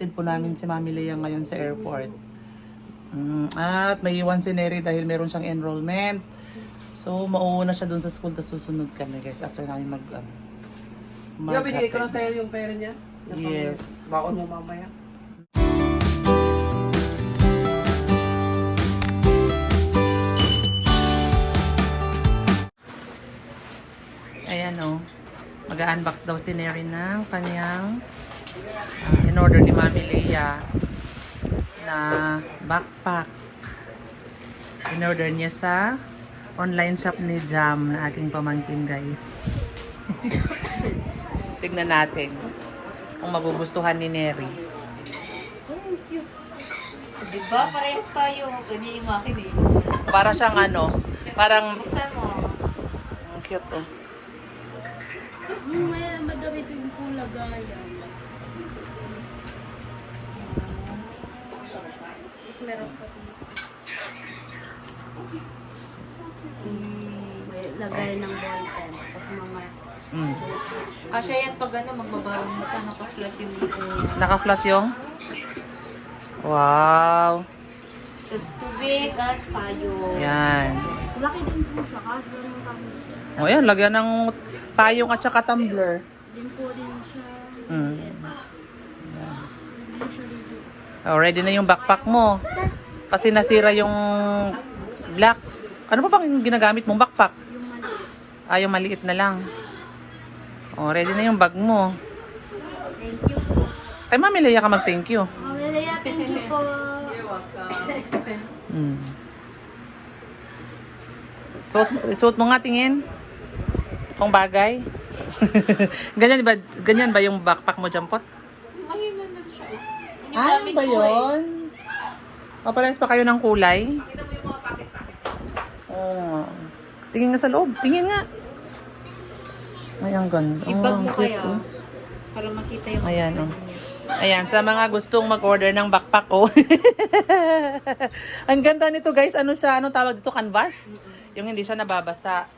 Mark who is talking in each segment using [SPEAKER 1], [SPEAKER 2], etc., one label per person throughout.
[SPEAKER 1] Ihahatid po namin si Mami Lea ngayon sa airport. At may iwan si Neri dahil meron siyang enrollment. So, mauuna siya dun sa school, tapos susunod kami guys after namin
[SPEAKER 2] Yung binigay ko lang sa'yo yung pera niya?
[SPEAKER 1] Yes.
[SPEAKER 2] Baon mo mamaya.
[SPEAKER 1] Ayan o. Mag-unbox daw si Neri ng kanyang in-order ni Mami Lea na backpack. In-order niya sa online shop ni Jam na aking pamangkin guys. Tignan natin kung magugustuhan ni Neri.
[SPEAKER 3] Diba? Parehas tayo. Hindi yung akin eh.
[SPEAKER 1] Para siyang ano, parang
[SPEAKER 3] Buksan mo.
[SPEAKER 1] ang cute oh.
[SPEAKER 4] May madami ito yung pula gaya. Tapos meron pa dito. May lagay ng ballpen. Tapos mga
[SPEAKER 3] Asya yan pag ano, magbabaon ka, nakaflat yung dito niya.
[SPEAKER 1] Naka-flat yung? Wow!
[SPEAKER 3] Tapos tubig at tayo.
[SPEAKER 1] Yan.
[SPEAKER 4] laki din po siya. Kasi meron kami.
[SPEAKER 1] O yan, lagyan ng payong at saka tumbler.
[SPEAKER 4] Din po din siya.
[SPEAKER 1] Mm.
[SPEAKER 4] Din siya dito.
[SPEAKER 1] Oh, ready na yung backpack mo. Kasi nasira yung black. Ano pa bang ginagamit mong backpack?
[SPEAKER 4] Yung maliit.
[SPEAKER 1] Ah, yung maliit na lang. Oh, ready na yung bag mo.
[SPEAKER 4] Thank you po.
[SPEAKER 1] Kay Mami Lea ka mag-thank you.
[SPEAKER 4] Mamalaya, thank you po.
[SPEAKER 1] Mm. Suot mo nga, tingin. Kung bagay. Ganyan ba yung backpack mo, Jampot?
[SPEAKER 3] Mahiman na siya. Yung
[SPEAKER 1] Ano
[SPEAKER 3] gamit
[SPEAKER 1] ba
[SPEAKER 3] ko
[SPEAKER 1] yun? Maparehas pa kayo ng kulay? Oo. Tingin nga sa loob. Tingin nga. Ay, ang ganda.
[SPEAKER 3] I-bag
[SPEAKER 1] Oh,
[SPEAKER 3] mo
[SPEAKER 1] ang cute,
[SPEAKER 3] kaya.
[SPEAKER 1] oh.
[SPEAKER 3] Para makita yung
[SPEAKER 1] Ayan, oh. Ayan, sa mga gustong mag-order ng backpack ko. Ang ganda nito, guys. Ano siya? Ano tawag dito? Canvas? Yung hindi siya nababasa.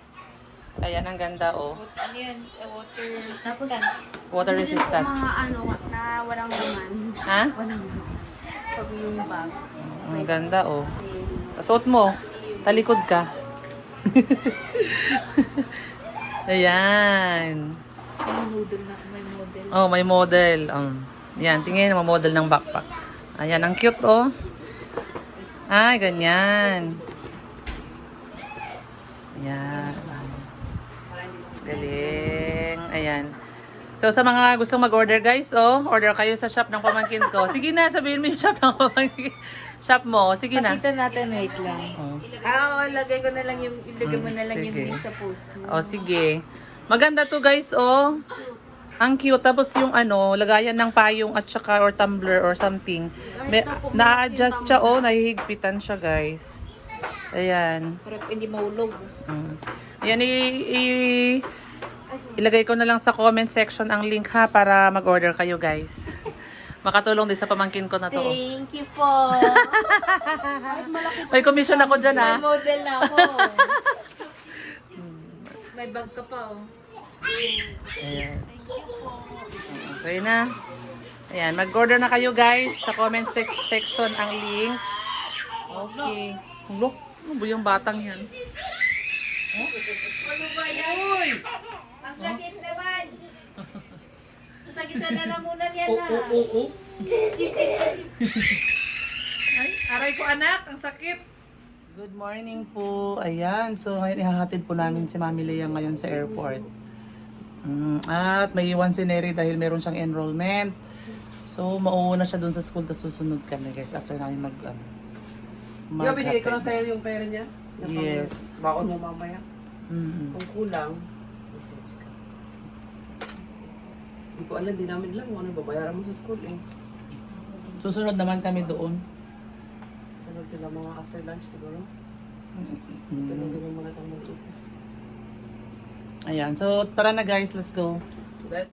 [SPEAKER 1] Ayan, ang ganda, oh.
[SPEAKER 3] Ano yan? Water resistant.
[SPEAKER 1] Water resistant.
[SPEAKER 4] Mga ano, na walang laman.
[SPEAKER 1] Ha?
[SPEAKER 4] Walang laman. Pag yung bag.
[SPEAKER 1] Ang ganda, oh. Suot mo. Talikod ka. Ayan.
[SPEAKER 3] May model na. May model.
[SPEAKER 1] Oh, may model. Yan, tingin mo model ng backpack. Ayan, ang cute, oh. Ay, ganyan. Ayan. Galing. Ayan. So, sa mga gustong mag-order, guys, oh, order kayo sa shop ng pamangkin ko. Sige na, sabihin mo yung shop ng pamangkin. Shop mo. Sige na.
[SPEAKER 3] Pakita natin, wait lang.
[SPEAKER 1] Oh.
[SPEAKER 3] Lagay ko na lang yung, ilagay mo na lang yung
[SPEAKER 1] sige.
[SPEAKER 3] link sa post mo.
[SPEAKER 1] Oh, sige. Maganda to, guys, oh. Ang cute. Tapos yung ano, lagayan ng payong at saka or tumbler or something. Na-adjust siya, oh. Nahihigpitan siya, guys. Ayan.
[SPEAKER 3] Para hindi mahulog.
[SPEAKER 1] Ayan, ilagay ko na lang sa comment section ang link ha para mag-order kayo, guys. Makatulong din sa pamangkin ko na to. Oh.
[SPEAKER 3] Thank you po.
[SPEAKER 1] May commission ako dyan, ha.
[SPEAKER 3] May model na ako. May bag ka pa, oh.
[SPEAKER 1] Ayan. Okay na. Ayan, mag-order na kayo, guys. Sa comment section ang link. Okay. Look, ano ba yung batang yan?
[SPEAKER 3] Ano ba yan? Uy! Ang sakit naman. Ang sakit sa lalamunan yan, ha?
[SPEAKER 1] Ay, aray ko, anak. Ang sakit. Good morning po. Ayan, so ngayon ihahatid po namin si Mami Lea ngayon sa airport. At may iwan si Neri dahil meron siyang enrollment. So, mauuna siya dun sa school, tapos susunod kami, guys, after namin
[SPEAKER 2] Yung binigay ko lang sa'yo yung pera niya?
[SPEAKER 1] Yes.
[SPEAKER 2] Baon mo mamaya.
[SPEAKER 1] Mm-hmm.
[SPEAKER 2] Kung kulang, message ka. Hindi ko alam, di namin lang kung ano babayaran mo sa school eh.
[SPEAKER 1] Susunod naman kami doon.
[SPEAKER 2] Sunod sila mga after lunch siguro. Tulungin yung mga itong maliit.
[SPEAKER 1] Ayan, so tara na, guys, let's go.
[SPEAKER 2] Let's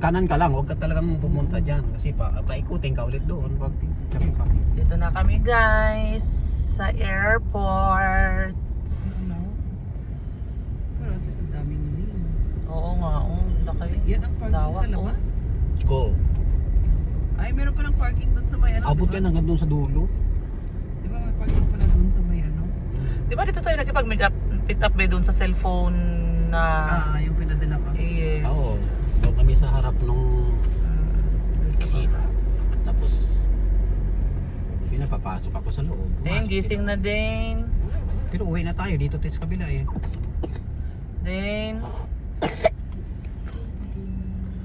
[SPEAKER 5] kanan ka lang, huwag ka talagang pumunta dyan. Kasi paikutin ka ulit doon. Pag kami pa.
[SPEAKER 1] Dito na kami guys sa airport.
[SPEAKER 2] Pero at least ang daming lanes.
[SPEAKER 1] Oo nga, laki.
[SPEAKER 2] Yan ang parking
[SPEAKER 1] Lawak,
[SPEAKER 2] sa labas.
[SPEAKER 5] Oo.
[SPEAKER 2] Ay, meron palang parking doon sa may ano.
[SPEAKER 5] Abot
[SPEAKER 2] diba?
[SPEAKER 5] yan hanggang doon sa dulo.
[SPEAKER 2] Di ba may parking pala doon sa may ano?
[SPEAKER 1] Di ba dito tayo nakipag-pick up ba doon sa cellphone na...
[SPEAKER 2] Yung pinadala pa.
[SPEAKER 1] Yes.
[SPEAKER 5] Oo. Doon kami sa harap nung
[SPEAKER 1] Dun sa
[SPEAKER 5] exit.
[SPEAKER 1] baba.
[SPEAKER 5] Tapos, pinapapasok ako sa loob.
[SPEAKER 1] Dane,
[SPEAKER 5] Pumasok
[SPEAKER 1] gising
[SPEAKER 5] kita.
[SPEAKER 1] na Dane.
[SPEAKER 5] Pero uwi na tayo dito tayo sa kabila eh.
[SPEAKER 1] Dane.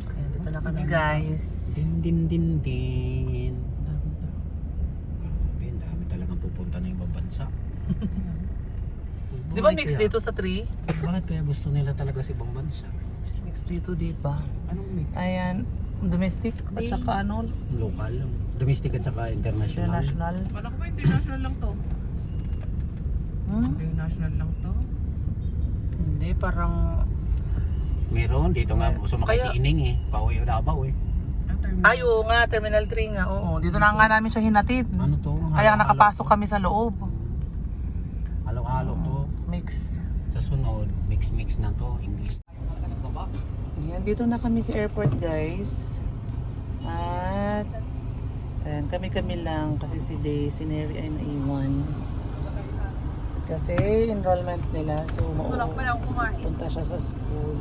[SPEAKER 1] Ayan, dito na kami guys.
[SPEAKER 5] Din din din din. Grabe, ang dami talagang pupunta na ibang bansa.
[SPEAKER 1] Di ba
[SPEAKER 5] Bakit
[SPEAKER 1] mix
[SPEAKER 5] kaya?
[SPEAKER 1] dito sa tree?
[SPEAKER 5] Bakit kaya gusto nila talaga sa ibang bansa?
[SPEAKER 1] Mix dito, di ba?
[SPEAKER 2] Anong mix?
[SPEAKER 1] Ayan, domestic at saka ano,
[SPEAKER 5] Local, domestic at saka international.
[SPEAKER 1] international.
[SPEAKER 2] Wala ko ba international lang to?
[SPEAKER 1] Hmm?
[SPEAKER 2] International lang to?
[SPEAKER 1] Hindi, parang...
[SPEAKER 5] Meron, dito nga sumakay
[SPEAKER 1] Kaya-
[SPEAKER 5] si Ining eh. Pauwi o Davao eh.
[SPEAKER 2] Ang terminal.
[SPEAKER 1] Ay, oo nga, Terminal 3 nga, oo. Dito na nga namin siya hinatid.
[SPEAKER 5] Ano to?
[SPEAKER 1] Kaya
[SPEAKER 5] Halo-halo
[SPEAKER 1] nakapasok
[SPEAKER 5] to.
[SPEAKER 1] kami sa loob.
[SPEAKER 5] Halo-halo to.
[SPEAKER 1] Mix.
[SPEAKER 5] Sa sunod, mix-mix na to. English.
[SPEAKER 1] Ayan, dito na kami sa airport guys. At ayan, kami-kami lang kasi si Day, si Neri ay naiwan. Kasi enrollment nila, so
[SPEAKER 2] Wala ko pala akong kumain.
[SPEAKER 1] punta siya sa school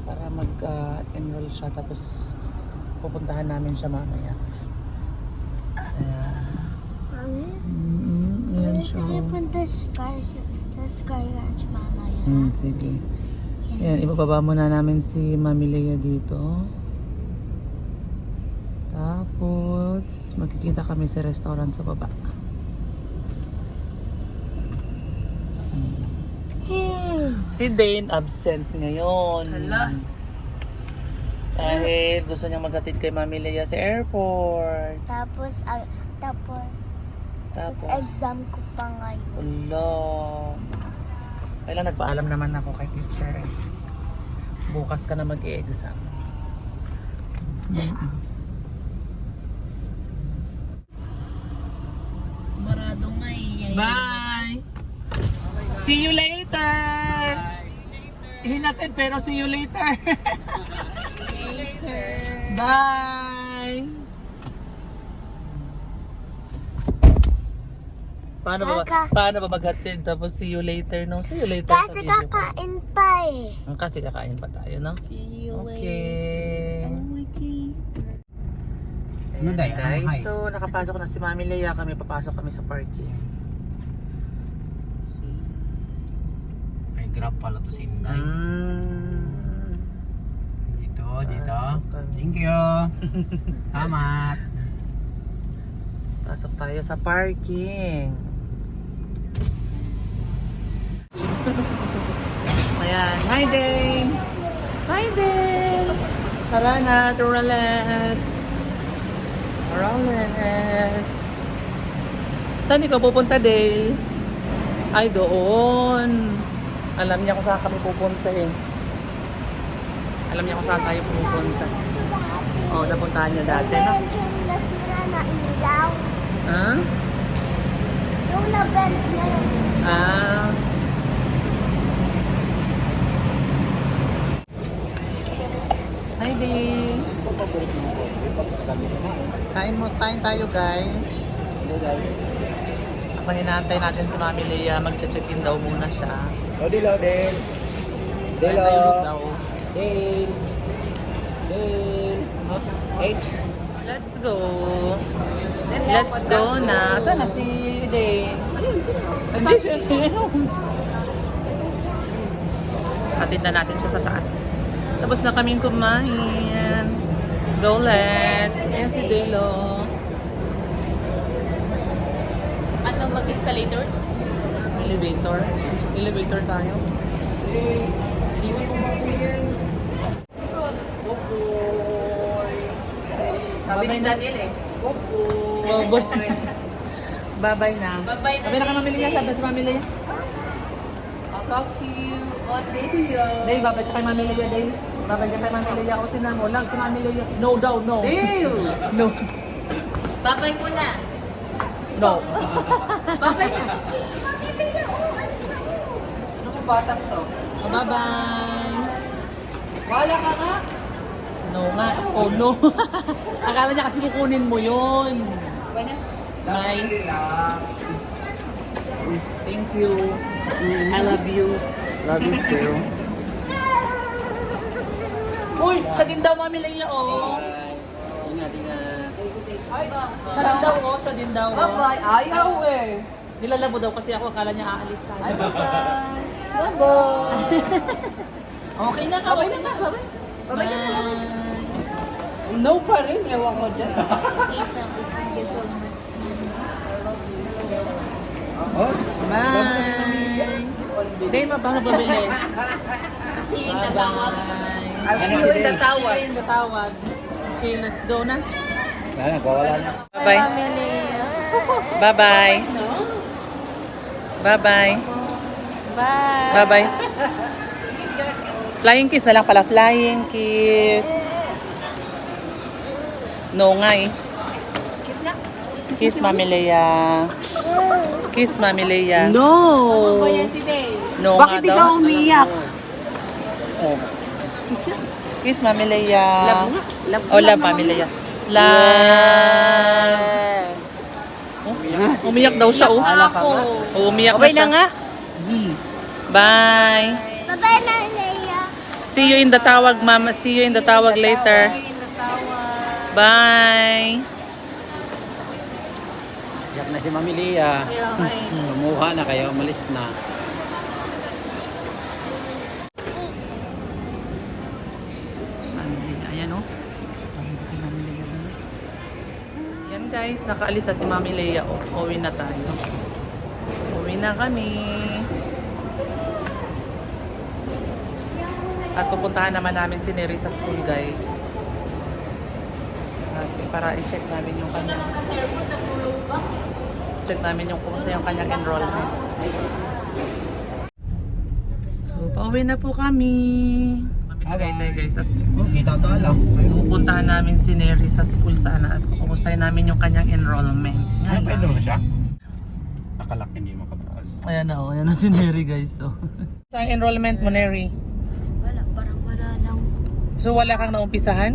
[SPEAKER 1] para mag-enroll siya, tapos pupuntahan namin siya mamaya. Ayan. Ayan siya.
[SPEAKER 4] The sky ranch, mama, yan.
[SPEAKER 1] Sige. Ayan, ibababa muna namin si Mami Lea dito. Tapos, magkikita kami sa restaurant sa baba. Si Dane absent ngayon.
[SPEAKER 4] Hala.
[SPEAKER 1] Dahil gusto niyang maghatid kay Mami Lea sa airport.
[SPEAKER 6] Tapos
[SPEAKER 1] Tapos,
[SPEAKER 6] exam ko pa ngayon.
[SPEAKER 1] wala. Kailan nagpaalam naman ako kay teacher. Bukas ka na mag-i-exam.
[SPEAKER 4] Marado nga eh.
[SPEAKER 1] Bye! See you later! Hinatid pero see you later! Bye! Paano ba maghatid? Tapos see you later, no? See you later
[SPEAKER 6] Kasi
[SPEAKER 1] sa video.
[SPEAKER 6] kakain pa eh.
[SPEAKER 1] Kasi kakain pa tayo, no?
[SPEAKER 4] See you
[SPEAKER 1] Okay.
[SPEAKER 5] Ano, Day? Ano,
[SPEAKER 1] Guys,
[SPEAKER 5] hi?
[SPEAKER 1] so nakapasok na si Mami Lea. Kami papasok kami sa parking.
[SPEAKER 5] Ay, grab pala to si Inday. Dito, dito.
[SPEAKER 1] Pasok kami.
[SPEAKER 5] Thank you. Salamat.
[SPEAKER 1] Pasok tayo sa parking. Ayan. Hi, Dane! Hi, Dane! Tara na, relax. Relax. Saan ikaw pupunta, Dale? Ay, doon. Alam niya kung saan kami pupunta eh. Alam niya kung saan tayo pupunta. Oo, napuntahan niya dati, no?
[SPEAKER 6] Yung nasira na ilaw.
[SPEAKER 1] Ah?
[SPEAKER 6] Yung na-bend na yun.
[SPEAKER 1] Ah. Hi, Dee. Kain tayo, guys. Ako hinahantay natin si Mami Lea. Magche-check-in daw muna siya.
[SPEAKER 5] Dilo, Del.
[SPEAKER 1] Kain tayo daw.
[SPEAKER 5] Del. Del. Hey.
[SPEAKER 1] Let's go. Let's go na. Saan na si Dane? Hindi siya. Hatid na natin siya sa taas. Tapos na kaming kumain. Go, let's. Ayan si Delo.
[SPEAKER 4] Ano, mag-escalator?
[SPEAKER 1] Elevator. Elevator tayo.
[SPEAKER 3] Sabi ni Daniel eh.
[SPEAKER 1] Bye-bye. Bye-bye na.
[SPEAKER 3] Bye-bye na,
[SPEAKER 1] Sabi na ka mamili niya. Sabi sa mamili niya.
[SPEAKER 3] I'll talk to you on video.
[SPEAKER 1] Dave, babay ka kay mamili niya, Dave. Babay ka kay Mami Leia. O, tinan mo lang si Mami Leia. No daw, no.
[SPEAKER 2] Deal!
[SPEAKER 1] No.
[SPEAKER 3] Babay mo na.
[SPEAKER 1] No.
[SPEAKER 3] Babay na.
[SPEAKER 2] Ano kung batang to?
[SPEAKER 1] Oh, bye-bye.
[SPEAKER 2] Wala ka nga.
[SPEAKER 1] No nga. Oh, no. Akala niya kasi kukunin mo yun. Bye. Thank you. I love you.
[SPEAKER 5] Love you too.
[SPEAKER 1] Uy, siya din daw, Mami Leia, oh.
[SPEAKER 5] Ingat, ingat.
[SPEAKER 1] Siya din daw, oh. Siya din daw, oh.
[SPEAKER 2] Bye-bye. Ayaw eh.
[SPEAKER 1] Nilalabo daw kasi ako, akala niya aalis tayo.
[SPEAKER 2] Ay, bye-bye.
[SPEAKER 1] Bye-bye. Okay na ka, okay na.
[SPEAKER 2] Babay ka na.
[SPEAKER 1] Bye.
[SPEAKER 2] No pa rin. Ewan ko dyan.
[SPEAKER 4] Thank you so much.
[SPEAKER 5] Oh,
[SPEAKER 1] Bye. Hindi, mabang mabilis.
[SPEAKER 3] Si natawag.
[SPEAKER 2] I'll see you in the tower.
[SPEAKER 1] See you in the tawag. Okay, let's go na.
[SPEAKER 5] wala na.
[SPEAKER 1] Bye-bye. Bye-bye. Bye-bye.
[SPEAKER 4] Bye.
[SPEAKER 1] Bye-bye. Flying kiss na lang pala. Flying kiss. No nga eh.
[SPEAKER 3] Kiss na.
[SPEAKER 1] Kiss, Mami Leia. Kiss, Mami Leia.
[SPEAKER 2] No!
[SPEAKER 3] Bayan si Day.
[SPEAKER 1] No
[SPEAKER 2] Bakit
[SPEAKER 1] nga
[SPEAKER 2] ikaw
[SPEAKER 1] daw.
[SPEAKER 2] umiyak?
[SPEAKER 1] Oh. Kiss, Mami Leia.
[SPEAKER 2] Love nga. Love
[SPEAKER 1] Oh, love, Mami Leia. Love. Oh, umiyak daw siya, oh. Oh, umiyak
[SPEAKER 2] Okay
[SPEAKER 1] na siya.
[SPEAKER 2] na nga.
[SPEAKER 1] Bye.
[SPEAKER 6] Bye-bye na, Leia.
[SPEAKER 1] See you in the tawag, Mama. See you in the tawag later. Bye.
[SPEAKER 5] Iyak na si Mami Leia. Lumuha na kayo, umalis na.
[SPEAKER 1] Ayan, oh. Yan guys, nakaalis na si Mami Leia. Oh, uwi na tayo. Uwi na kami. At pupuntahan naman namin si Neri sa school, guys. Kasi para i-check namin yung kanyang... Check namin yung kumusta yung kanyang enrollment. So, pauwi na po kami. Mamimigay tayo, guys. At
[SPEAKER 5] Oh, kita tala.
[SPEAKER 1] pupuntahan namin si Neri sa school sana at kukumustahin namin yung kanyang enrollment.
[SPEAKER 5] Ay,
[SPEAKER 1] Yan
[SPEAKER 5] pwede
[SPEAKER 1] lang.
[SPEAKER 5] na siya? Nakalak hindi makabukas.
[SPEAKER 1] Ayan na, oh. Ayan na si Neri, guys. Oh. Sa enrollment mo, Neri?
[SPEAKER 4] Wala, parang wala lang.
[SPEAKER 1] So, wala kang naumpisahan?